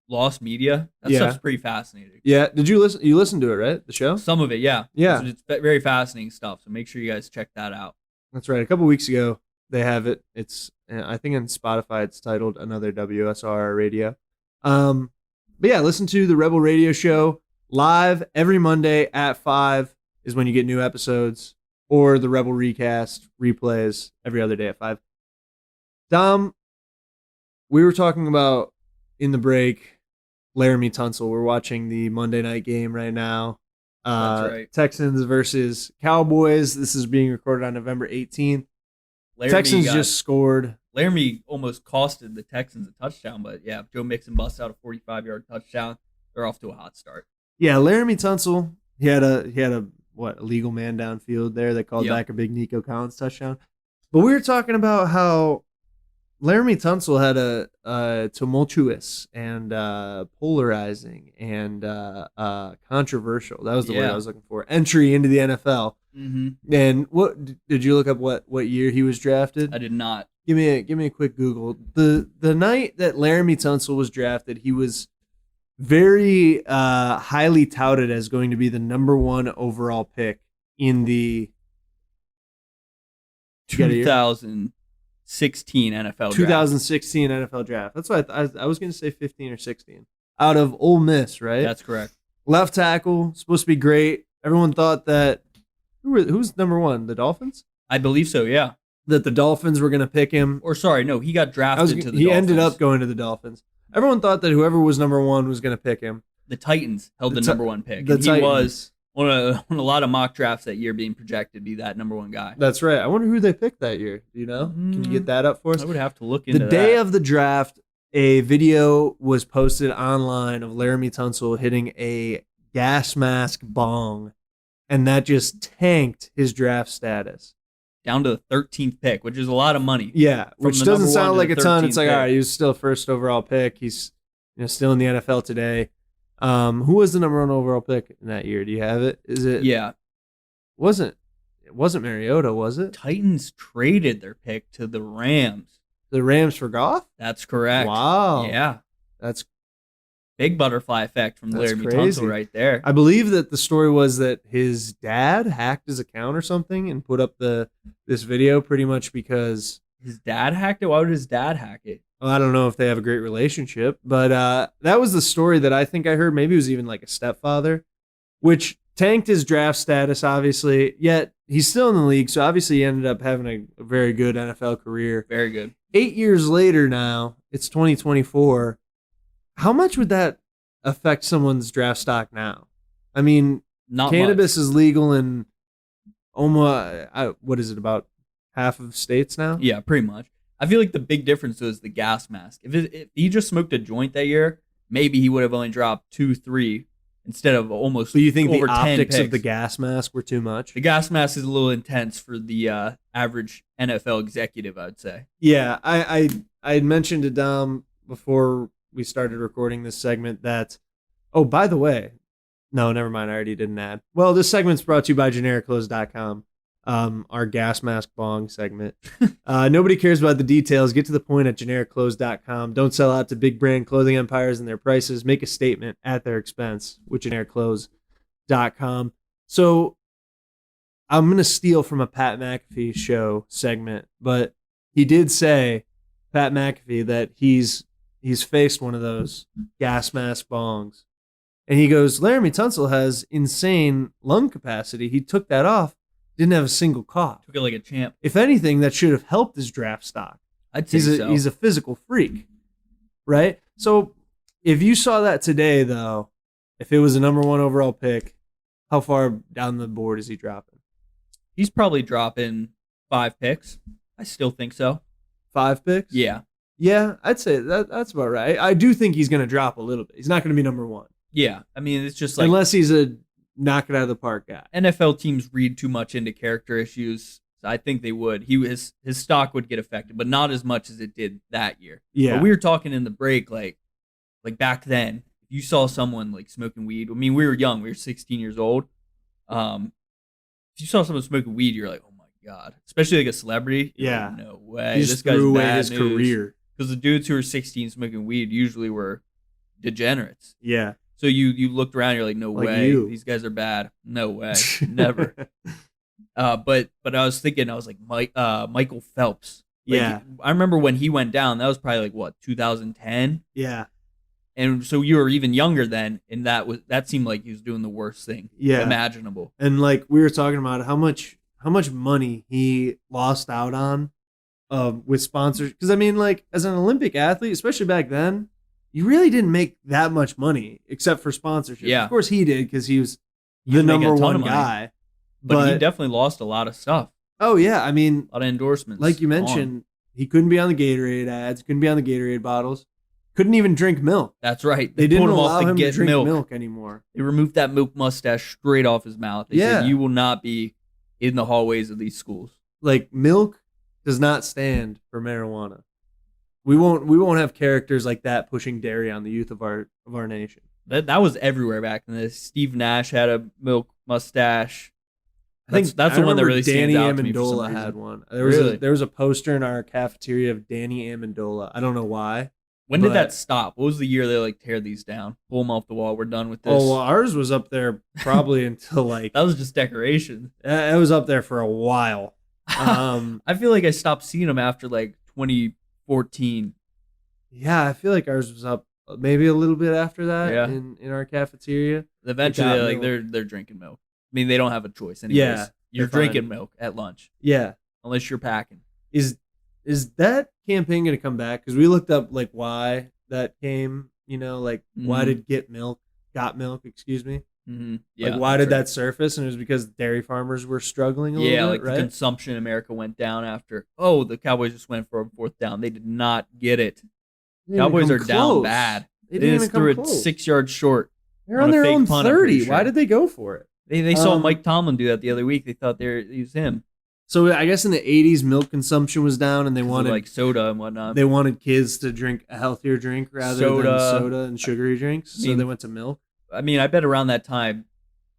lost media. That Yeah. stuff's pretty fascinating. Yeah, did you listen? You listened to it, right? The show? Some of it, yeah. Yeah. It's very fascinating stuff, so make sure you guys check that out. That's right. A couple weeks ago, they have it. It's I think on Spotify it's titled Another WSRR Radio. But yeah, listen to the Rebel Radio Show live every Monday at 5 is when you get new episodes, or the Rebel Recast replays every other day at 5. Dom, we were talking about in the break Laremy Tunsil. We're watching the Monday night game right now. That's right. Texans versus Cowboys. This is being recorded on November 18th. Texans just scored. Laremy almost costed the Texans a touchdown, but yeah, Joe Mixon busts out a 45-yard touchdown. They're off to a hot start. Yeah, Laremy Tunsil, he had a illegal man downfield there that called Yep. back a big Nico Collins touchdown. But we were talking about how Laremy Tunsil had a tumultuous and polarizing and controversial. That was the word Yeah. I was looking for. Entry into the NFL. Mm-hmm. And what did you look up? What year he was drafted? I did not. Give me a quick Google. The night that Laremy Tunsil was drafted, he was very highly touted as going to be the number 1 overall pick in the 2016 NFL draft. 2016 NFL draft. That's why I was going to say 15 or 16. Out of Ole Miss, right? That's correct. Left tackle, supposed to be great. Everyone thought that who's number 1? The Dolphins? I believe so, yeah. That the Dolphins were going to pick him. Or sorry, no, he got drafted to the He Dolphins. ended up going to the Dolphins. Everyone thought that whoever was number 1 was going to pick him. The Titans held the number 1 pick. The And he Titans. was on a lot of mock drafts that year being projected to be that number 1 guy. That's right. I wonder who they picked that year. Do you know? Can you get that up for us? I would have to look into The day that. of the draft, a video was posted online of Laremy Tunsil hitting a gas mask bong, and that just tanked his draft status. Down to the 13th pick, which is a lot of money. Yeah, which the doesn't number 1 sound to like the a ton. It's 13th like, pick. all right, he was still first overall pick. He's still in the NFL today. Who was the number 1 overall pick in that year? Do you have it? Is it? Yeah. It wasn't Mariota, was it? Titans traded their pick to the Rams. The Rams for Goff? That's correct. Wow. Yeah. That's Big butterfly effect from That's Laremy crazy. Tunsil right there. I believe that the story was that his dad hacked his account or something and put up this video pretty much because His dad hacked it? Why would his dad hack it? well, I don't know if they have a great relationship, but that was the story that I think I heard. Maybe it was even like a stepfather, which tanked his draft status, obviously, yet he's still in the league, so obviously he ended up having a very good NFL career. Very good. 8 years later now, it's 2024. How much would that affect someone's draft stock now? I mean, Not cannabis much. is legal in almost, what is it, about half of states now? Yeah, pretty much. I feel like the big difference was the gas mask. If he just smoked a joint that year, maybe he would have only dropped 2, 3 instead of almost So you think over the 10 optics of picks. the gas mask were too much? The gas mask is a little intense for the average NFL executive, I would say. Yeah, I had mentioned to Dom before we started recording this segment that, oh, by the way, no, never mind. I already did an ad. Well, this segment's brought to you by GenericClothes.com, our gas mask bong segment. Nobody cares about the details. Get to the point at GenericClothes.com. Don't sell out to big brand clothing empires and their prices. Make a statement at their expense with GenericClothes.com. So I'm going to steal from a Pat McAfee show segment, but he did say, Pat McAfee, that he's faced one of those gas mask bongs. And he goes, Laremy Tunsil has insane lung capacity. He took that off, didn't have a single cough. Took it like a champ. If anything, that should have helped his draft stock. I'd say so. He's a physical freak, right? So if you saw that today, though, if it was a number 1 overall pick, how far down the board is he dropping? He's probably dropping 5 picks. I still think so. 5 picks? Yeah. Yeah, I'd say that's about right. I do think he's going to drop a little bit. He's not going to be number 1. Yeah. I mean, it's just like Unless he's a knock it out of the park guy. NFL teams read too much into character issues. I think they would. His stock would get affected, but not as much as it did that year. Yeah. But we were talking in the break, like back then, if you saw someone like smoking weed, I mean, we were young. We were 16 years old. If you saw someone smoking weed, you're like, oh my God. Especially like a celebrity. You're Yeah. like, no way. He This just guy's threw away bad his news. career. Because the dudes who were 16 smoking weed usually were degenerates. Yeah. So you looked around, you're like, no Like way, you. these guys are bad. No way, never. But I was thinking, I was like, Michael Phelps. Like, Yeah. I remember when he went down. That was probably like what 2010, Yeah. and so you were even younger then, and that seemed like he was doing the worst thing Yeah. imaginable. And like we were talking about how much money he lost out on with sponsors. Because I mean, like as an Olympic athlete, especially back then, you really didn't make that much money except for sponsorship. Yeah. Of course he did because he was He the was making a number ton 1 of money. guy. But he definitely lost a lot of stuff, Oh yeah, I mean, a lot of endorsements. like you mentioned, he couldn't be on the Gatorade ads, couldn't be on the Gatorade bottles, couldn't even drink milk. That's right. They didn't pulled him allow off to him to get drink milk. milk anymore. They removed that milk mustache straight off his mouth. They Yeah. said, you will not be in the hallways of these schools. Like milk does not stand for marijuana. We won't have characters like that pushing dairy on the youth of our nation. That was everywhere back in this. Steve Nash had a milk mustache. I think That's I the one that remember really Danny stands out to me for some Amendola reason. had one. Really? There was a poster in our cafeteria of Danny Amendola. I don't know why. When did But- that stop? What was the year they like tear these down, pull them off the wall? We're done with this. Oh, well, ours was up there probably until like that was just decoration. it was up there for a while. I feel like I stopped seeing them after like 2014. Yeah, I feel like ours was up maybe a little bit after that Yeah. in our cafeteria. Eventually, got like milk. they're drinking milk. I mean, they don't have a choice anyways. Yeah, You're they're fine. drinking milk at lunch Yeah. unless you're packing. Is that campaign going to come back? Because we looked up like why that came. You know, like why Mhm. did got milk? Excuse me. Mm-hmm. Yeah, Like why did that's that surface? And it was because dairy farmers were struggling a right. Yeah, little like bit, the right? consumption in America went down after. Oh, the Cowboys just went for a 4th down. They did not get it. They didn't Cowboys come are down close. bad. They They didn't just even threw come it close. 6 yards short. They're on on a their fake own punt, I'm pretty 30. Why sure. did they go for it? They saw Um, Mike Tomlin do that the other week. They thought it was him. So I guess in the 80s, milk consumption was down, and they 'Cause of, wanted like soda and whatnot. they wanted kids to drink a healthier drink rather than Soda. soda and sugary drinks. So mean, they went to milk. I mean, I bet around that time.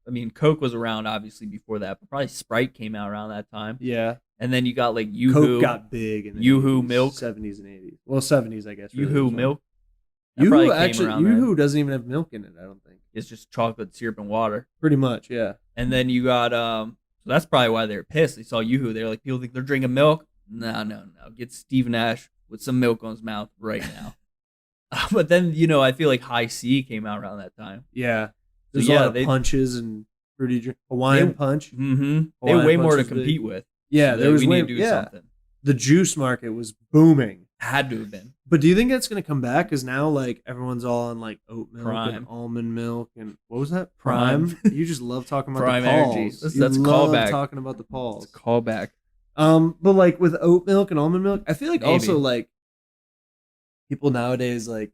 I mean, Coke was around obviously before that, but probably Sprite came out around that time. Yeah. And then you got like Yoo-hoo. Coke got big in the Yoo-hoo 80s, milk. 70s and 80s. Well, 70s, I guess. Really, Yoo-hoo was one. milk. That probably Yoo-hoo came actually, around there. Yoo-hoo doesn't even have milk in it, I don't think. It's just chocolate syrup and water. Pretty much, yeah. And then you got so that's probably why they're pissed. They saw Yoo-hoo. They're like, people think they're drinking milk. No. Get Steve Nash with some milk on his mouth right now. But then, I feel like High C came out around that time. Yeah. There's So, a lot of punches and fruity drink. Hawaiian punch. Mm-hmm. They had way more to compete with. Yeah, So there was we way, need to do yeah. something. The juice market was booming. Had to have been. But do you think that's going to come back? Because now, like, everyone's all on, like, oat milk Prime. and almond milk and what was that? Prime. You just love talking about Prime the Pauls. energy. That's You a love callback. talking about the Pauls. It's a callback. But like with oat milk and almond milk, I feel like Maybe. also like people nowadays like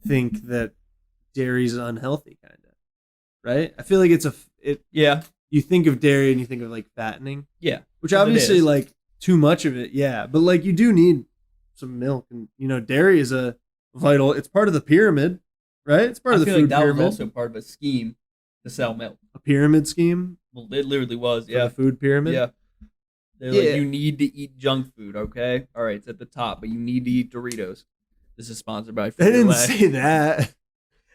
think that dairy's unhealthy, kind of, right? I feel like Yeah. You think of dairy and you think of like fattening, Yeah. which 'Cause it obviously is. like too much of it, yeah. But like you do need some milk, and dairy is a vital. It's part of the pyramid, right? It's part I of the feel food like that pyramid. was also part of a scheme to sell milk. A pyramid scheme Well, it literally was. for Yeah. the food pyramid. Yeah. They're Yeah. like, you need to eat junk food, okay? All right, it's at the top, but you need to eat Doritos. This is sponsored by They didn't Frito-Lay. say that.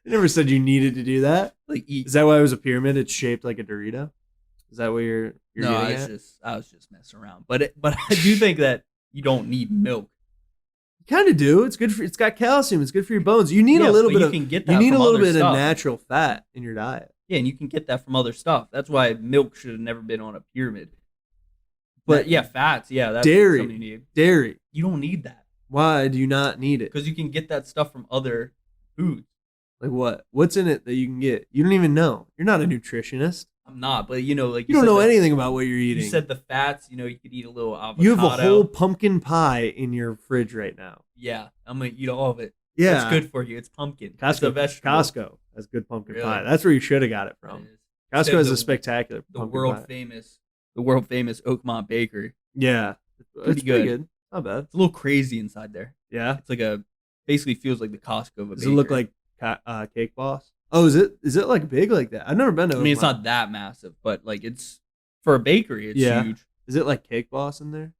They never said you needed to do that. Like eat. Is that why it was a pyramid? It's shaped like a Dorito. Is that what you're No, getting at? I was just messing around. But I do think that you don't need milk. You kind of do. It's good for. It's got calcium. It's good for your bones. You need Yeah, a little but bit you of. can get You that need a from little other bit stuff. of natural fat in your diet. Yeah, and you can get that from other stuff. That's why milk should have never been on a pyramid. But Yeah, fats. Yeah, that's dairy, something you need. dairy. You don't need that Why do you not need it? because you can get that stuff from other foods. Like what? What's in it that you can get? You don't even know. You're not a nutritionist. I'm not, but like You don't said know the- anything about what you're eating. You said the fats. You could eat a little avocado. You have a whole pumpkin pie in your fridge right now. Yeah, I'm gonna eat all of it. Yeah, It's good for you. It's pumpkin. It's a Costco. vegetable. Costco has good pumpkin Really? pie. That's where you should have got it It from. is. Costco Said has the- a spectacular The pumpkin world pie. famous, Oakmont Bakery. Yeah, it's pretty good. good. Not bad. It's a little crazy inside there. Yeah. It's like basically feels like the Costco of a Does it look bakery. like Cake Boss? Oh, is it like big like that? I've never been to. I mean, it's Oakmont. not that massive, but like it's for a bakery, it's Yeah. huge. Is it like Cake Boss in there?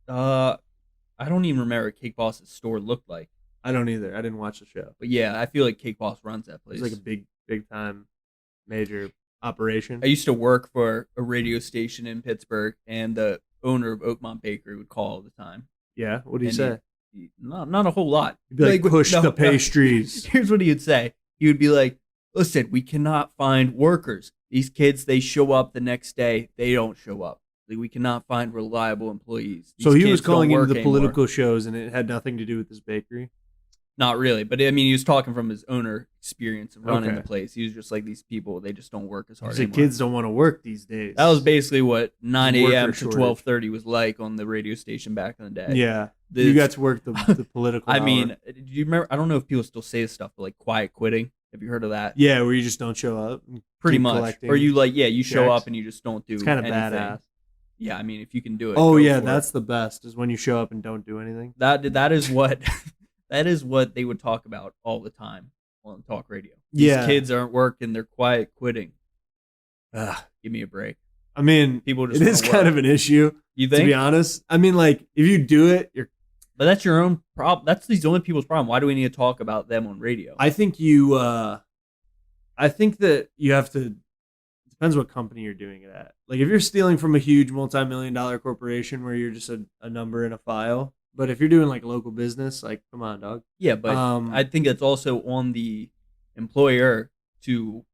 I don't even remember what Cake Boss's store looked like, I don't either. I didn't watch the show. but yeah, I feel like Cake Boss runs that place. It's like a big time major operation. I used to work for a radio station in Pittsburgh, and the owner of Oakmont Bakery would call all the time. Yeah. What do you And say? Not a whole lot. You'd be like, push no, the no. pastries. Here's what he would say. He would be like, listen, we cannot find workers. These kids, they show up the next day. They don't show up. Like, we cannot find reliable employees. So These he was kids don't calling into work the anymore." political shows, and it had nothing to do with this bakery. Not really, but I mean, he was talking from his owner experience of running Okay. the place. He was just like, these people, they just don't work as hard He said anymore. kids don't want to work these days. That was basically what 9 Worker a.m. to shortage. 12:30 was like on the radio station back in the day. Yeah. This- You got to work the political. I hour. mean, do you remember? I don't know if people still say this stuff, but like quiet quitting. Have you heard of that? yeah, where you just don't show up. and Pretty keep much. collecting. Or you you show checks. up and you just don't do It's kind of anything. badass. Yeah, I mean, if you can do it. Oh go yeah, for it. that's the best. Is when you show up and don't do anything. that is what that is what they would talk about all the time on talk radio. Yeah. These kids aren't working; they're quiet quitting. Ugh. Give me a break. I mean, People just it wanna is work. kind of an issue. You To think? be honest, I mean, like if you do it, you're. But that's your own problem. That's these only people's problem. Why do we need to talk about them on radio? I think you. I think that you have to. Depends what company you're doing it at. Like if you're stealing from a huge multi-million-dollar corporation where you're just a number in a file. But if you're doing like local business, like come on, dog. yeah, but I think it's also on the employer to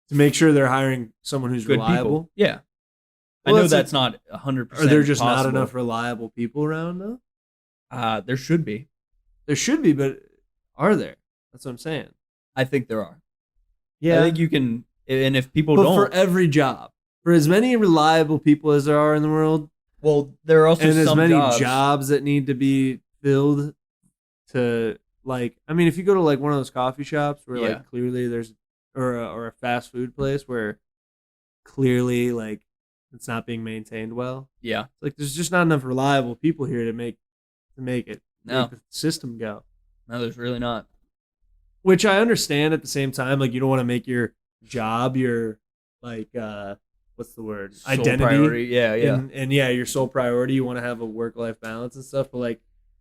To make sure they're hiring someone who's good reliable. people. Yeah, Well, I know that's that's not 100%. Are there just not possible. enough reliable people around though? There should be. There should be, but are there? That's what I'm saying. I think there are. Yeah, I think you can, and if people but don't, for every job, for as many reliable people as there are in the world, well, there are also and as some many jobs. jobs that need to be filled, to like, I mean, if you go to like one of those coffee shops where Yeah. like clearly there's, or a fast food place where clearly like it's not being maintained well, Yeah, like there's just not enough reliable people here to make it No. make the system go. no, there's really not. Which I understand at the same time. Like, you don't want to make your job your, like, what's the word? Sole Identity. priority. Yeah. And yeah, your sole priority. You want to have a work-life balance and stuff. But, like,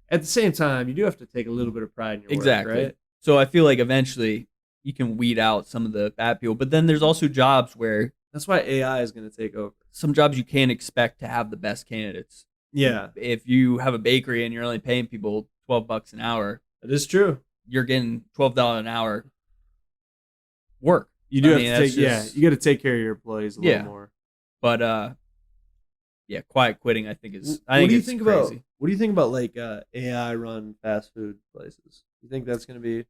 at the same time, you do have to take a little bit of pride in your work, right? So I feel like eventually you can weed out some of the bad people. But then there's also jobs where That's why AI is going to take over. some jobs you can't expect to have the best candidates. Yeah, If you have a bakery and you're only paying people $12 an hour, that is true. you're getting $12 an hour work. You do I have mean, to that's take, just- you got to take care of your employees a little more. But yeah, quiet quitting I think is. What do you it's think crazy. about? What do you think about like AI run fast food places? You think that's going to be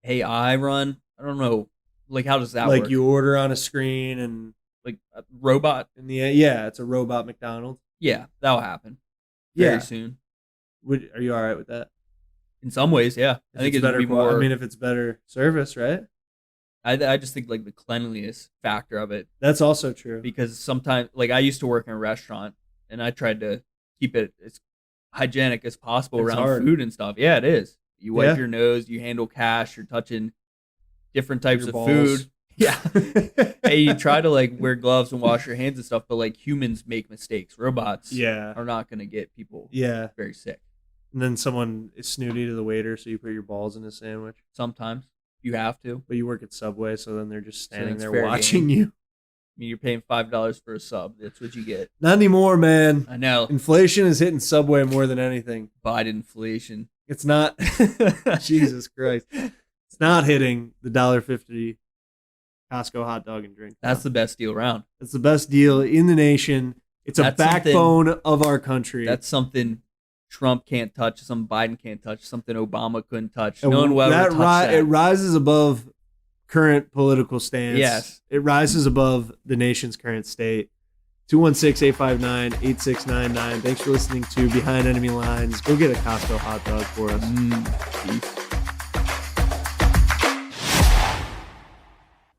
AI run? I don't know. Like how does that like work? you order on a screen and like a robot? in the yeah, it's a robot McDonald's. Yeah, that'll happen Yeah. very soon. Are you all right with that? In some ways, yeah. I think it's it's better. be more. I mean, if it's better service, right? I just think like the cleanliness factor of it, That's also true. because sometimes like I used to work in a restaurant and I tried to keep it as hygienic as possible It's around hard. food and stuff. Yeah, it is. You wipe Yeah. your nose, you handle cash, you're touching different types Your of balls. food. Yeah. Hey, you try to like wear gloves and wash your hands and stuff, but like humans make mistakes. Robots Yeah. are not going to get people Yeah. very sick. And then someone is snooty to the waiter, so you put your balls in a sandwich. Sometimes you have to. But you work at Subway, so then they're just standing it's there fair watching game. you. I mean, you're paying $5 for a sub. That's what you get. Not anymore, man. I know. Inflation is hitting Subway more than anything. Biden inflation. It's not. Jesus Christ. It's not hitting the $1.50 Costco hot dog and drink. That's the best deal around. It's the best deal in the nation. It's a That's something- backbone of our country. That's something Trump can't touch, something Biden can't touch, something Obama couldn't touch. And No one will ever touch that. It rises above current political stance. Yes. It rises above the nation's current state. 216-859-8699. Thanks for listening to Behind Enemy Lines. Go get a Costco hot dog for us. Beef.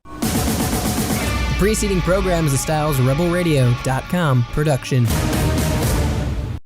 The preceding program is a StylesRebelRadio.com production.